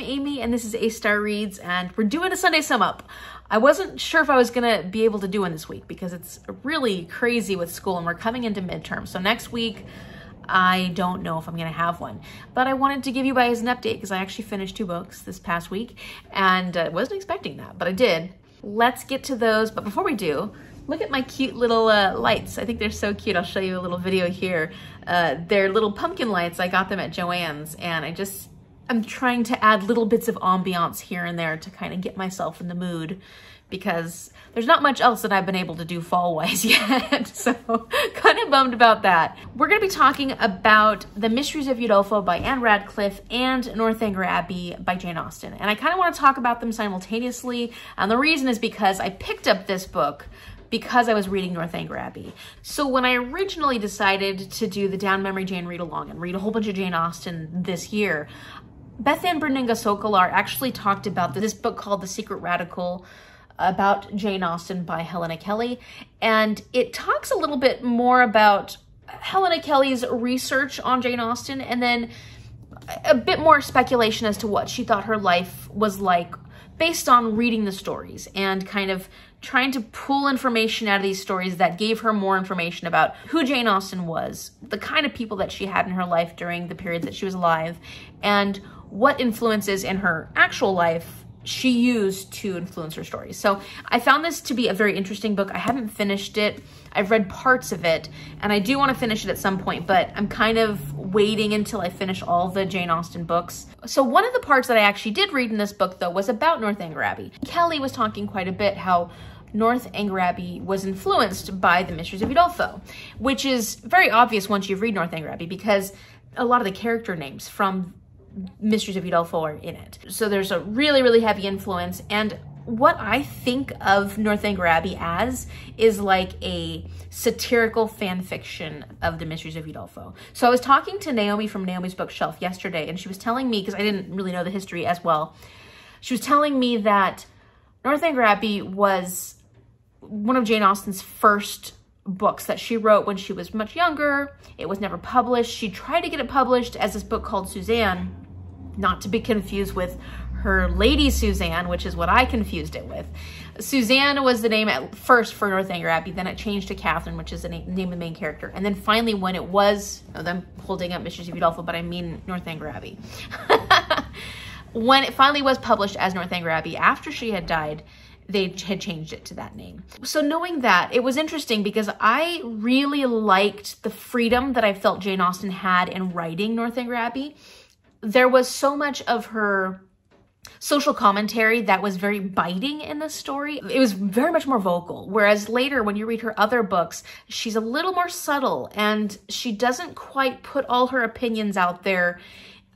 Amy, and this is A-Star Reads, and we're doing a Sunday sum up. I wasn't sure if I was gonna be able to do one this week because it's really crazy with school and we're coming into midterm. So next week, I don't know if I'm gonna have one, but I wanted to give you guys an update because I actually finished 2 books this past week and wasn't expecting that, but I did. Let's get to those, but before we do, look at my cute little lights. I think they're so cute. I'll show you a little video here. They're little pumpkin lights. I got them at Joann's, and I'm trying to add little bits of ambiance here and there to kind of get myself in the mood because there's not much else that I've been able to do fall-wise yet. So kind of bummed about that. We're gonna be talking about The Mysteries of Udolpho by Anne Radcliffe and Northanger Abbey by Jane Austen. And I kind of want to talk about them simultaneously. And the reason is because I picked up this book because I was reading Northanger Abbey. So when I originally decided to do the Down Memory Jane read-along and read a whole bunch of Jane Austen this year, Beth Ann Berninga Sokolar actually talked about this book called The Secret Radical about Jane Austen by Helena Kelly. And it talks a little bit more about Helena Kelly's research on Jane Austen and then a bit more speculation as to what she thought her life was like based on reading the stories and kind of trying to pull information out of these stories that gave her more information about who Jane Austen was, the kind of people that she had in her life during the period that she was alive, and what influences in her actual life she used to influence her stories. So I found this to be a very interesting book. I haven't finished it. I've read parts of it, and I do want to finish it at some point, but I'm kind of waiting until I finish all the Jane Austen books. So one of the parts that I actually did read in this book, though, was about Northanger Abbey. Kelly was talking quite a bit how Northanger Abbey was influenced by The Mysteries of Udolpho, which is very obvious once you read Northanger Abbey because a lot of the character names from Mysteries of Udolpho are in it. So there's a really, really heavy influence. And what I think of Northanger Abbey as is like a satirical fan fiction of The Mysteries of Udolpho. So I was talking to Naomi from Naomi's Bookshelf yesterday, and she was telling me, because I didn't really know the history as well, she was telling me that Northanger Abbey was one of Jane Austen's first books that she wrote when she was much younger. It was never published. She tried to get it published as this book called Suzanne, not to be confused with her Lady Suzanne, which is what I confused it with. Suzanne was the name at first for Northanger Abbey, then it changed to Catherine, which is the name of the main character. And then finally when it was, I'm holding up Mysteries of Udolpho, but I mean Northanger Abbey. When it finally was published as Northanger Abbey, after she had died, they had changed it to that name. So knowing that, it was interesting because I really liked the freedom that I felt Jane Austen had in writing Northanger Abbey. There was so much of her social commentary that was very biting in the story. It was very much more vocal, whereas later when you read her other books, she's a little more subtle and she doesn't quite put all her opinions out there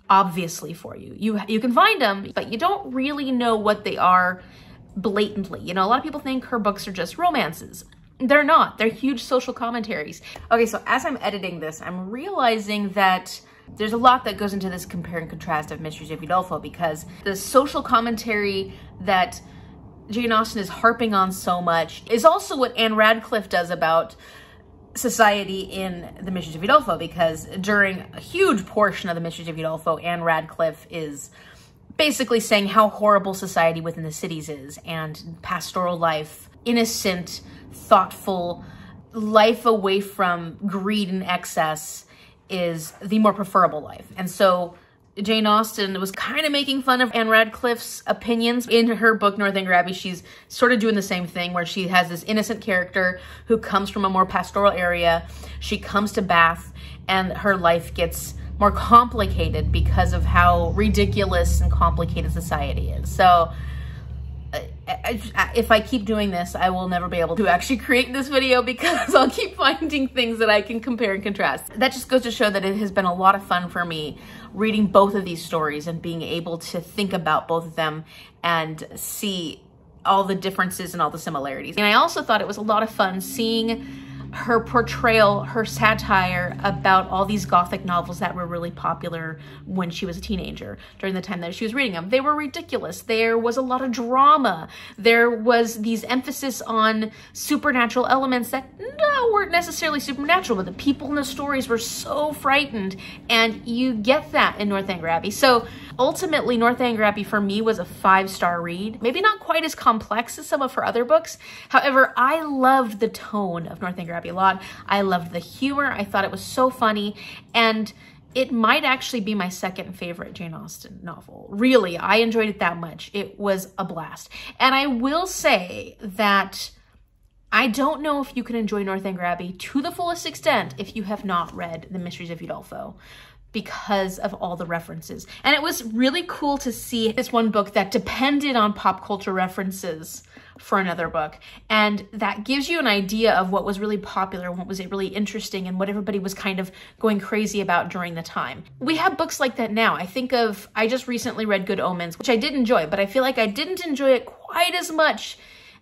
obviously for you. You can find them, but you don't really know what they are blatantly. You know, a lot of people think her books are just romances. They're not. They're huge social commentaries. Okay, so as I'm editing this, I'm realizing that there's a lot that goes into this compare and contrast of Mysteries of Udolpho because the social commentary that Jane Austen is harping on so much is also what Anne Radcliffe does about society in The Mysteries of Udolpho, because during a huge portion of The Mysteries of Udolpho, Anne Radcliffe is basically saying how horrible society within the cities is and pastoral life, innocent, thoughtful, life away from greed and excess is the more preferable life. And so Jane Austen was kind of making fun of Anne Radcliffe's opinions. In her book, Northanger Abbey, she's sort of doing the same thing where she has this innocent character who comes from a more pastoral area. She comes to Bath and her life gets more complicated because of how ridiculous and complicated society is. So if I keep doing this, I will never be able to actually create this video because I'll keep finding things that I can compare and contrast. That just goes to show that it has been a lot of fun for me reading both of these stories and being able to think about both of them and see all the differences and all the similarities. And I also thought it was a lot of fun seeing her portrayal, her satire about all these Gothic novels that were really popular when she was a teenager, during the time that she was reading them. They were ridiculous. There was a lot of drama. There was these emphasis on supernatural elements that weren't necessarily supernatural, but the people in the stories were so frightened, and you get that in Northanger Abbey. So Ultimately, Northanger Abbey for me was a 5-star read. Maybe not quite as complex as some of her other books. However, I loved the tone of Northanger Abbey a lot. I loved the humor. I thought it was so funny, and it might actually be my second favorite Jane Austen novel. Really, I enjoyed it that much. It was a blast. And I will say that I don't know if you can enjoy Northanger Abbey to the fullest extent if you have not read The Mysteries of Udolpho, because of all the references. And it was really cool to see this one book that depended on pop culture references for another book. And that gives you an idea of what was really popular, what was really interesting, and what everybody was kind of going crazy about during the time. We have books like that now. I just recently read Good Omens, which I did enjoy, but I feel like I didn't enjoy it quite as much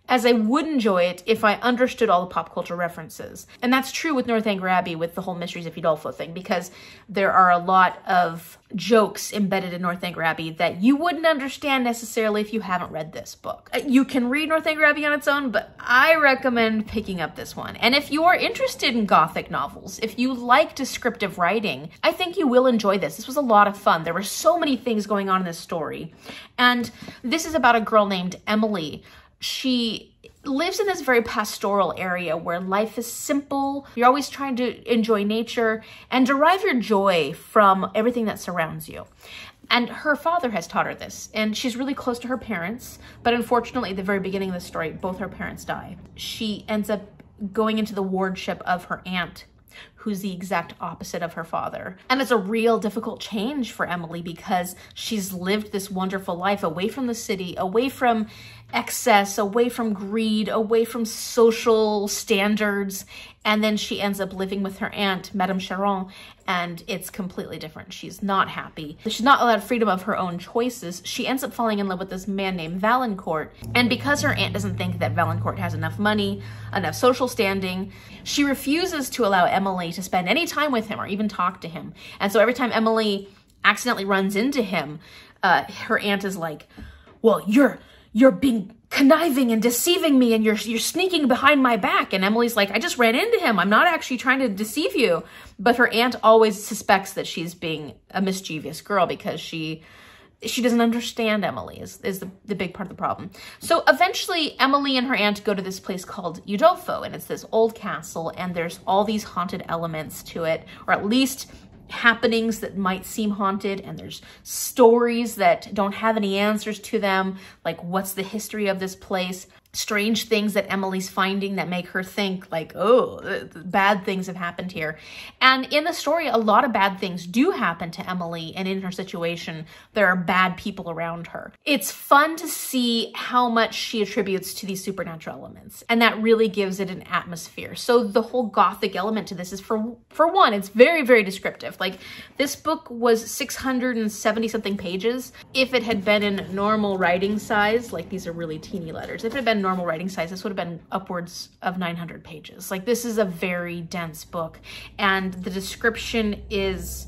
as I would enjoy it if I understood all the pop culture references. And that's true with Northanger Abbey, with the whole Mysteries of Udolpho thing, because there are a lot of jokes embedded in Northanger Abbey that you wouldn't understand necessarily if you haven't read this book. You can read Northanger Abbey on its own, but I recommend picking up this one. And if you are interested in Gothic novels, if you like descriptive writing, I think you will enjoy this. This was a lot of fun. There were so many things going on in this story. And this is about a girl named Emily. She lives in this very pastoral area where life is simple. You're always trying to enjoy nature and derive your joy from everything that surrounds you. And her father has taught her this, and she's really close to her parents, but unfortunately at the very beginning of the story, both her parents die. She ends up going into the wardship of her aunt, who's the exact opposite of her father. And it's a real difficult change for Emily because she's lived this wonderful life away from the city, away from excess, away from greed, away from social standards. And then she ends up living with her aunt, Madame Charon, and it's completely different. She's not happy. She's not allowed freedom of her own choices. She ends up falling in love with this man named Valancourt. And because her aunt doesn't think that Valancourt has enough money, enough social standing, she refuses to allow Emily to spend any time with him or even talk to him. And so every time Emily accidentally runs into him, her aunt is like, well, you're being conniving and deceiving me, and you're sneaking behind my back. And Emily's like, I just ran into him. I'm not actually trying to deceive you. But her aunt always suspects that she's being a mischievous girl because she doesn't understand Emily is the big part of the problem. So eventually Emily and her aunt go to this place called Udolpho, and it's this old castle, and there's all these haunted elements to it, or at least happenings that might seem haunted, and there's stories that don't have any answers to them, like what's the history of this place, strange things that Emily's finding that make her think like, oh, bad things have happened here. And in the story, a lot of bad things do happen to Emily, and in her situation, there are bad people around her. It's fun to see how much she attributes to these supernatural elements, and that really gives it an atmosphere. So the whole Gothic element to this is, for one, it's very, very descriptive. Like, this book was 670 something pages. If it had been in normal writing size, like these are really teeny letters, if it had been normal writing size, this would have been upwards of 900 pages. Like, this is a very dense book, and the description is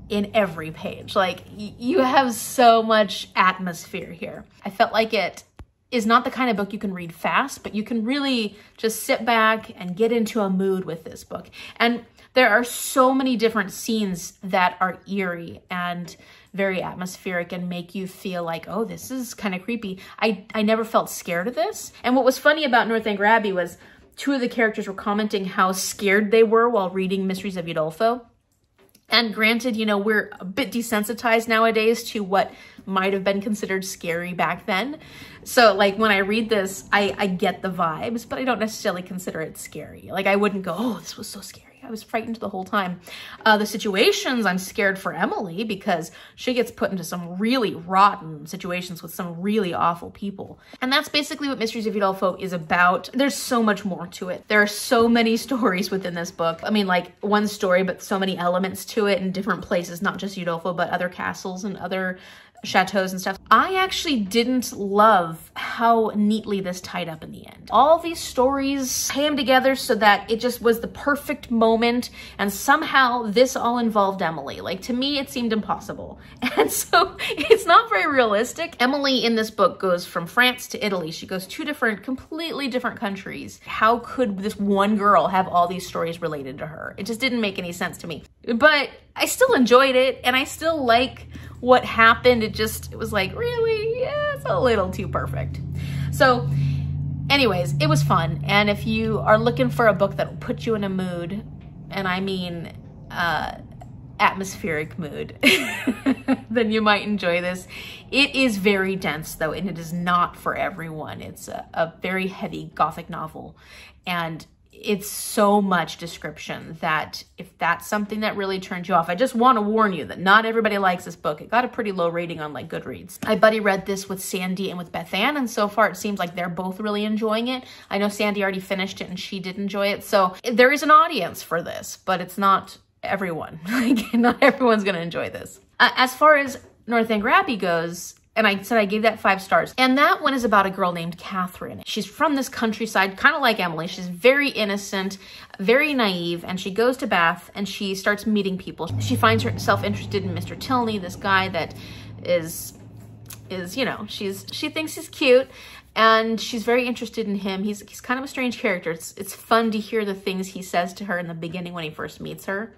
in every page. Like, you have so much atmosphere here. I felt like it is not the kind of book you can read fast, but you can really just sit back and get into a mood with this book. And there are so many different scenes that are eerie and very atmospheric and make you feel like, oh, this is kind of creepy. I never felt scared of this. And what was funny about Northanger Abbey was two of the characters were commenting how scared they were while reading Mysteries of Udolpho. And granted, you know, we're a bit desensitized nowadays to what might have been considered scary back then. So like when I read this, I get the vibes, but I don't necessarily consider it scary. Like, I wouldn't go, oh, this was so scary. I was frightened the whole time. The situations, I'm scared for Emily because she gets put into some really rotten situations with some really awful people. And that's basically what Mysteries of Udolpho is about. There's so much more to it. There are so many stories within this book. I mean, like, one story, but so many elements to it in different places, not just Udolpho, but other castles and other chateaus and stuff. I actually didn't love how neatly this tied up in the end. All these stories came together so that it just was the perfect moment, and somehow this all involved Emily. Like, to me, it seemed impossible. And so it's not very realistic. Emily in this book goes from France to Italy. She goes two completely different countries. How could this one girl have all these stories related to her? It just didn't make any sense to me. But I still enjoyed it, and I still like what happened. It was like, really? Yeah, it's a little too perfect. So anyways, it was fun. And if you are looking for a book that will put you in a mood, and I mean atmospheric mood, then you might enjoy this. It is very dense though, and it is not for everyone. It's a very heavy Gothic novel, and it's so much description that if that's something that really turns you off, I just want to warn you that not everybody likes this book. It got a pretty low rating on like Goodreads. My buddy read this with Sandy and with Beth Ann, and so far it seems like they're both really enjoying it. I know Sandy already finished it and she did enjoy it. So there is an audience for this, but it's not everyone. Like, not everyone's going to enjoy this. As far as Northanger Abbey goes, and I said I gave that 5 stars. And that one is about a girl named Catherine. She's from this countryside, kind of like Emily. She's very innocent, very naive, and she goes to Bath and she starts meeting people. She finds herself interested in Mr. Tilney, this guy that is you know, she thinks he's cute, and she's very interested in him. He's kind of a strange character. It's fun to hear the things he says to her in the beginning when he first meets her.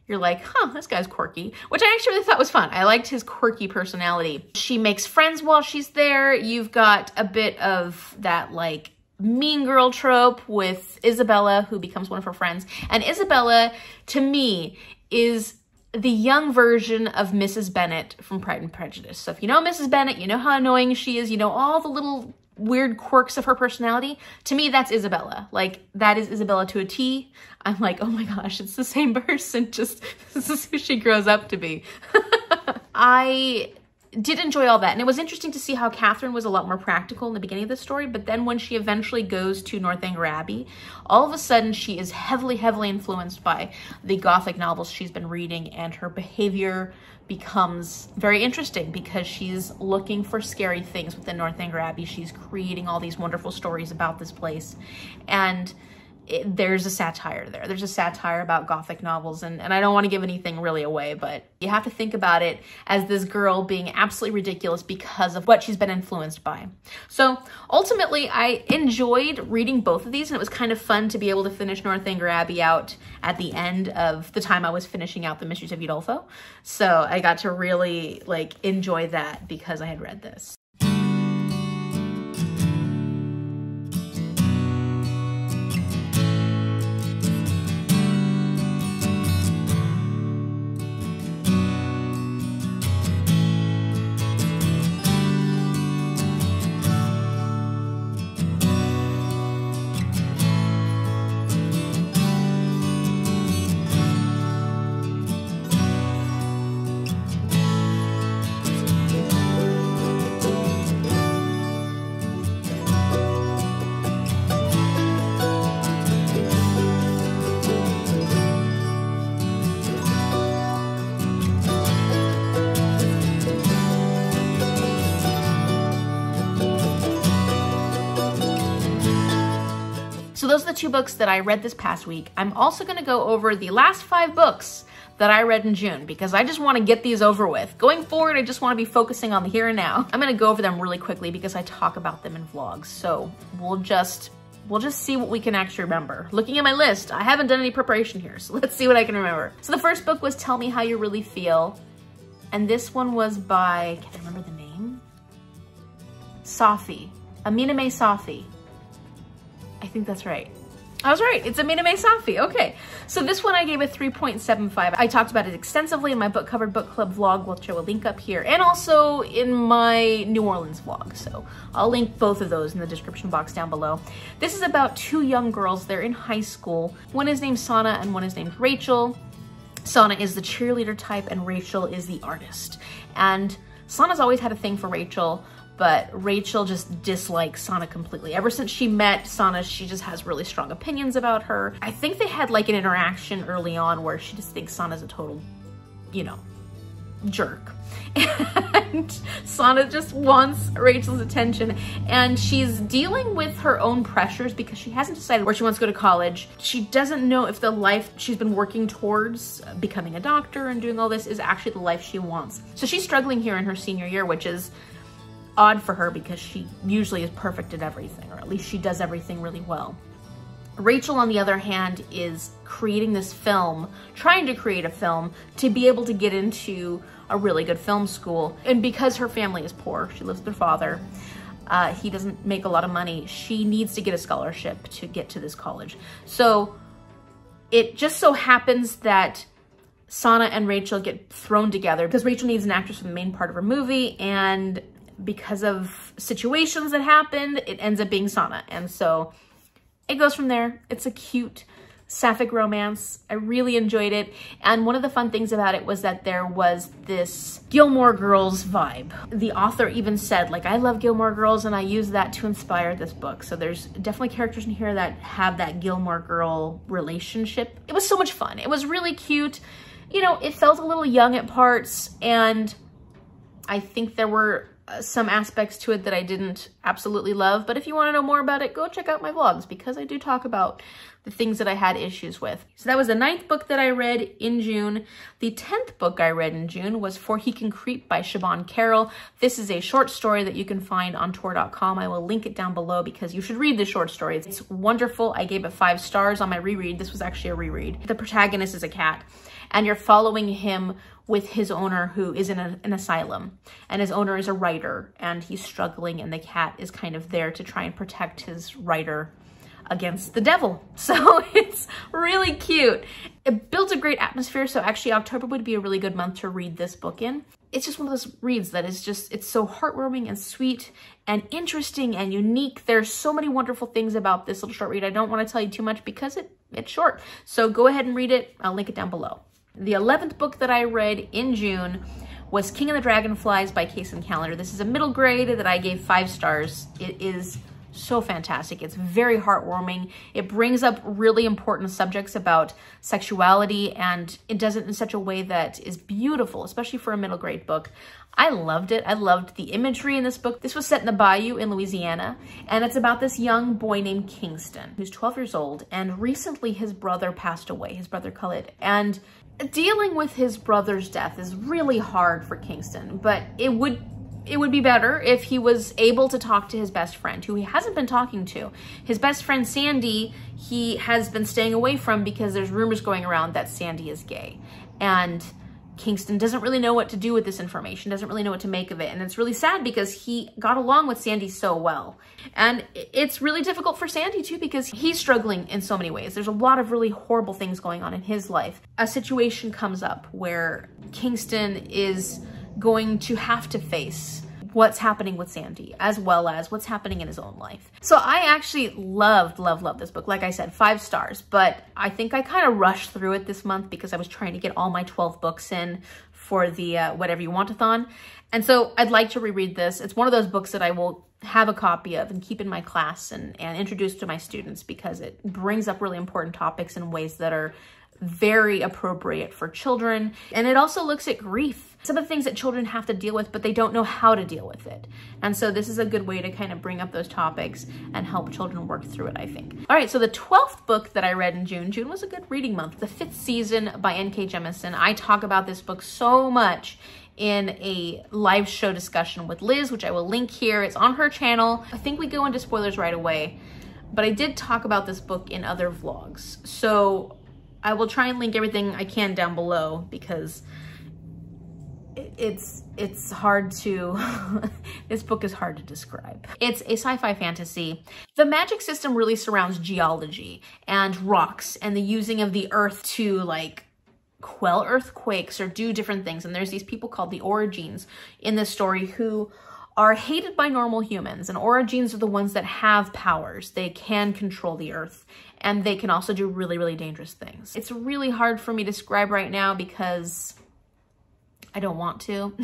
You're like, huh, this guy's quirky, which I actually really thought was fun. I liked his quirky personality. She makes friends while she's there. You've got a bit of that like mean girl trope with Isabella, who becomes one of her friends. And Isabella, to me, is the young version of Mrs. Bennet from Pride and Prejudice. So if you know Mrs. Bennet, you know how annoying she is, you know all the little weird quirks of her personality. To me, that's Isabella. Like, that is Isabella to a T. I'm like, oh my gosh, it's the same person, just this is who she grows up to be. I did enjoy all that, and it was interesting to see how Catherine was a lot more practical in the beginning of the story, but then when she eventually goes to Northanger Abbey, all of a sudden she is heavily influenced by the Gothic novels she's been reading, and her behavior becomes very interesting because she's looking for scary things within Northanger Abbey. She's creating all these wonderful stories about this place, and there's a satire there. There's a satire about Gothic novels, and I don't want to give anything really away, but you have to think about it as this girl being absolutely ridiculous because of what she's been influenced by. So ultimately, I enjoyed reading both of these, and it was kind of fun to be able to finish Northanger Abbey out at the end of the time I was finishing out the Mysteries of Udolpho. So I got to really like enjoy that because I had read this. So those are the 2 books that I read this past week. I'm also going to go over the last 5 books that I read in June because I just want to get these over with. Going forward, I just want to be focusing on the here and now. I'm going to go over them really quickly because I talk about them in vlogs. So we'll just see what we can actually remember. Looking at my list, I haven't done any preparation here, so let's see what I can remember. So the first book was Tell Me How You Really Feel. And this one was by, can I remember the name? Safi. Aminah Safi. I think that's right. I was right. It's Aminah Safi. Okay. So this one I gave a 3.75. I talked about it extensively in my Book Covered Book Club vlog, which I will link up here, and also in my New Orleans vlog. So I'll link both of those in the description box down below. This is about 2 young girls. They're in high school. One is named Sana and one is named Rachel. Sana is the cheerleader type and Rachel is the artist. And Sana's always had a thing for Rachel, but Rachel just dislikes Sana completely. Ever since she met Sana, she just has really strong opinions about her. I think they had like an interaction early on where she just thinks Sana's a total, you know, jerk. And Sana just wants Rachel's attention, and she's dealing with her own pressures because she hasn't decided where she wants to go to college. She doesn't know if the life she's been working towards, becoming a doctor and doing all this, is actually the life she wants. So she's struggling here in her senior year, which is odd for her because she usually is perfect at everything, or at least she does everything really well. Rachel, on the other hand, is creating this film, trying to create a film to be able to get into a really good film school. And because her family is poor, she lives with her father, he doesn't make a lot of money, she needs to get a scholarship to get to this college. So it just so happens that Sana and Rachel get thrown together because Rachel needs an actress for the main part of her movie, and because of situations that happened, it ends up being Sana. And so it goes from there. It's a cute sapphic romance. I really enjoyed it. And one of the fun things about it was that there was this Gilmore Girls vibe. The author even said, like, I love Gilmore Girls and I use that to inspire this book. So there's definitely characters in here that have that Gilmore Girl relationship. It was so much fun. It was really cute. You know, it felt a little young at parts, and I think there were some aspects to it that I didn't absolutely love. But if you want to know more about it, go check out my vlogs, because I do talk about the things that I had issues with. So that was the 9th book that I read in June. The 10th book I read in June was For He Can Creep by Siobhan Carroll. This is a short story that you can find on tor.com. I will link it down below because you should read this short story. It's wonderful. I gave it 5 stars on my reread. This was actually a reread. The protagonist is a cat, and you're following him with his owner, who is in an asylum, and his owner is a writer, and he's struggling, and the cat is kind of there to try and protect his writer against the devil. So it's really cute. It builds a great atmosphere. So actually October would be a really good month to read this book in. It's just one of those reads that is just, it's so heartwarming and sweet and interesting and unique. There's so many wonderful things about this little short read. I don't want to tell you too much because it's short. So go ahead and read it. I'll link it down below. The 11th book that I read in June was King and the Dragonflies by Kacen Callender. This is a middle grade that I gave 5 stars. It is so fantastic. It's very heartwarming. It brings up really important subjects about sexuality, and it does it in such a way that is beautiful, especially for a middle grade book. I loved it. I loved the imagery in this book. This was set in the bayou in Louisiana, and it's about this young boy named Kingston, who's 12 years old, and recently his brother passed away, his brother Khalid. And dealing with his brother's death is really hard for Kingston, but it would be better if he was able to talk to his best friend, who he hasn't been talking to. His best friend, Sandy, he has been staying away from because there's rumors going around that Sandy is gay. And Kingston doesn't really know what to do with this information, doesn't really know what to make of it. And it's really sad because he got along with Sandy so well. And it's really difficult for Sandy too, because he's struggling in so many ways. There's a lot of really horrible things going on in his life. A situation comes up where Kingston is going to have to face what's happening with Sandy, as well as what's happening in his own life. So I actually loved this book. Like I said, 5 stars, but I think I kind of rushed through it this month because I was trying to get all my 12 books in for the Whatever You Want-a-thon. And so I'd like to reread this. It's one of those books that I will have a copy of and keep in my class and introduce to my students, because it brings up really important topics in ways that are very appropriate for children. And it also looks at grief, some of the things that children have to deal with, but they don't know how to deal with it. And so this is a good way to kind of bring up those topics and help children work through it, I think. All right, so the 12th book that I read in June. June was a good reading month. The 5th Season by N.K. Jemisin. I talk about this book so much in a live show discussion with Liz, which I will link here. It's on her channel. I think we go into spoilers right away, but I did talk about this book in other vlogs. So I will try and link everything I can down below, because it's hard to, this book is hard to describe. It's a sci-fi fantasy. The magic system really surrounds geology and rocks and the using of the earth to like quell earthquakes or do different things. And there's these people called the Origines in this story who are hated by normal humans. And Origines are the ones that have powers. They can control the earth, and they can also do really, really dangerous things. It's really hard for me to describe right now because I don't want to.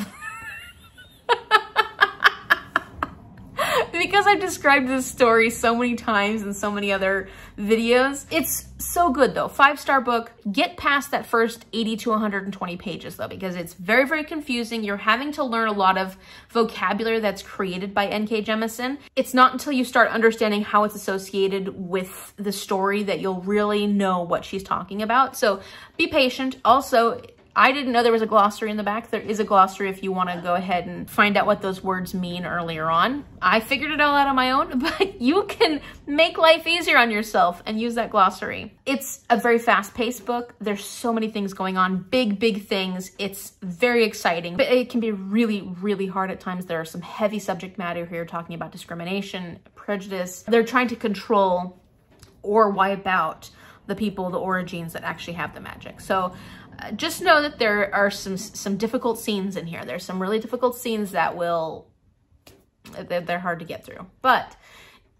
Because I've described this story so many times in so many other videos. It's so good though. 5-star book. Get past that first 80 to 120 pages though, because it's very, very confusing. You're having to learn a lot of vocabulary that's created by N.K. Jemisin. It's not until you start understanding how it's associated with the story that you'll really know what she's talking about. So be patient. Also, I didn't know there was a glossary in the back. There is a glossary if you want to go ahead and find out what those words mean earlier on. I figured it all out on my own, but you can make life easier on yourself and use that glossary. It's a very fast-paced book. There's so many things going on, big things. It's very exciting, but it can be really, really hard at times. There are some heavy subject matter here talking about discrimination, prejudice. They're trying to control or wipe out the people, the origins that actually have the magic. So just know that there are some difficult scenes in here. There's some really difficult scenes that they're hard to get through, but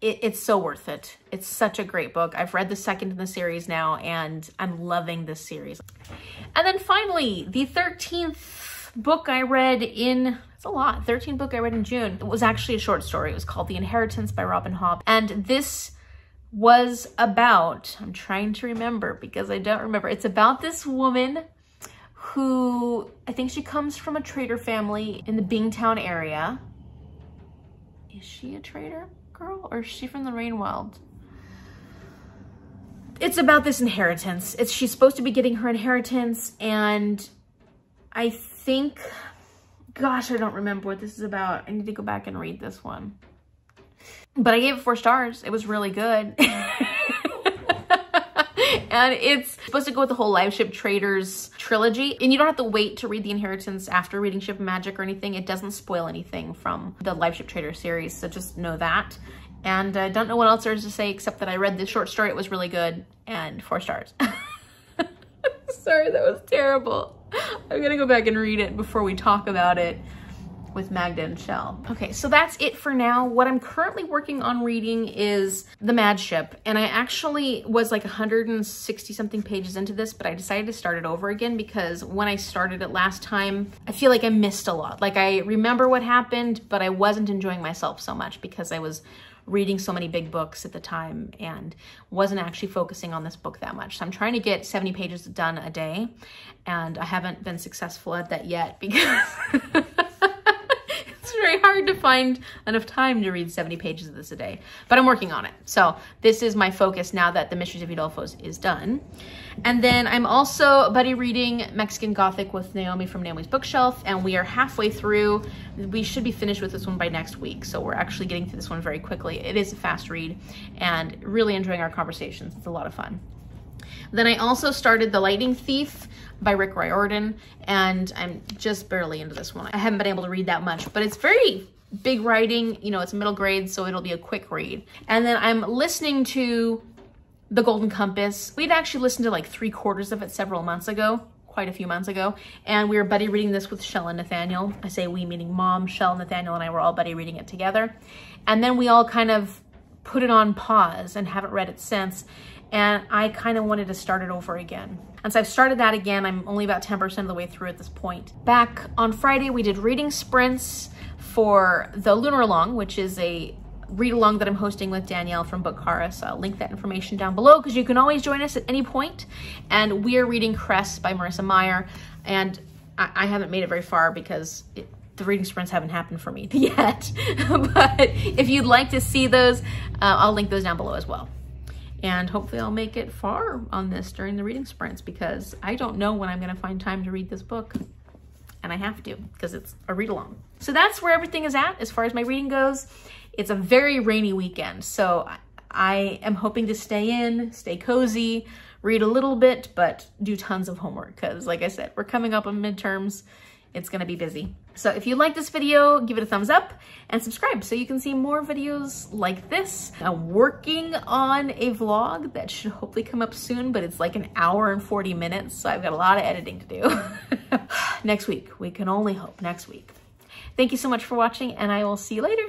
it's so worth it. It's such a great book. I've read the second in the series now, and I'm loving this series. And then finally, the 13th book I read in, it's a lot, 13th book I read in June. It was actually a short story. It was called The Inheritance by Robin Hobb. And this was about, I'm trying to remember because I don't remember. It's about this woman who, I think she comes from a trader family in the Bingtown area. Is she a trader girl or is she from the Rainwild? It's about this inheritance. She's supposed to be getting her inheritance, and I think, gosh, I don't remember what this is about. I need to go back and read this one. But I gave it 4 stars. It was really good. And it's supposed to go with the whole Live Ship Traders trilogy. And you don't have to wait to read The Inheritance after reading Ship of Magic or anything. It doesn't spoil anything from the Live Ship Traders series, so just know that. And I don't know what else there is to say except that I read this short story. It was really good, and 4 stars. Sorry, that was terrible. I'm gonna go back and read it before we talk about it with Magda and Shell. Okay, so that's it for now. What I'm currently working on reading is The Mad Ship, and I actually was like 160 something pages into this, but I decided to start it over again because when I started it last time, I feel like I missed a lot. Like, I remember what happened, but I wasn't enjoying myself so much because I was reading so many big books at the time and wasn't actually focusing on this book that much. So I'm trying to get 70 pages done a day, and I haven't been successful at that yet because it's very hard to find enough time to read 70 pages of this a day, but I'm working on it. So this is my focus now that The Mysteries of Udolpho is done. And then I'm also buddy reading Mexican Gothic with Naomi from Naomi's Bookshelf, and we are halfway through. We should be finished with this one by next week, so we're actually getting through this one very quickly. It is a fast read and really enjoying our conversations. It's a lot of fun. Then I also started The Lightning Thief by Rick Riordan, and I'm just barely into this one. I haven't been able to read that much, but it's very big writing. You know, it's middle grade, so it'll be a quick read. And then I'm listening to The Golden Compass. We'd actually listened to like 3/4 of it several months ago, quite a few months ago, and we were buddy reading this with Shell and Nathaniel. I say we, meaning Mom, Shell, Nathaniel, and I were all buddy reading it together. And then we all kind of put it on pause and haven't read it since. And I kind of wanted to start it over again. And so I've started that again. I'm only about 10% of the way through at this point. Back on Friday, we did reading sprints for the Lunaralong, which is a read-along that I'm hosting with Danielle from Bookara. So I'll link that information down below because you can always join us at any point. And we are reading Cress by Marissa Meyer. And I haven't made it very far because the reading sprints haven't happened for me yet. But if you'd like to see those, I'll link those down below as well. And hopefully I'll make it far on this during the reading sprints because I don't know when I'm going to find time to read this book. And I have to because it's a read-along. So that's where everything is at as far as my reading goes. It's a very rainy weekend, so I am hoping to stay in, stay cozy, read a little bit, but do tons of homework because, like I said, we're coming up on midterms. It's gonna be busy. So if you like this video, give it a thumbs up and subscribe so you can see more videos like this. I'm working on a vlog that should hopefully come up soon, but it's like 1 hour and 40 minutes, so I've got a lot of editing to do. Next week, we can only hope, next week. Thank you so much for watching, and I will see you later.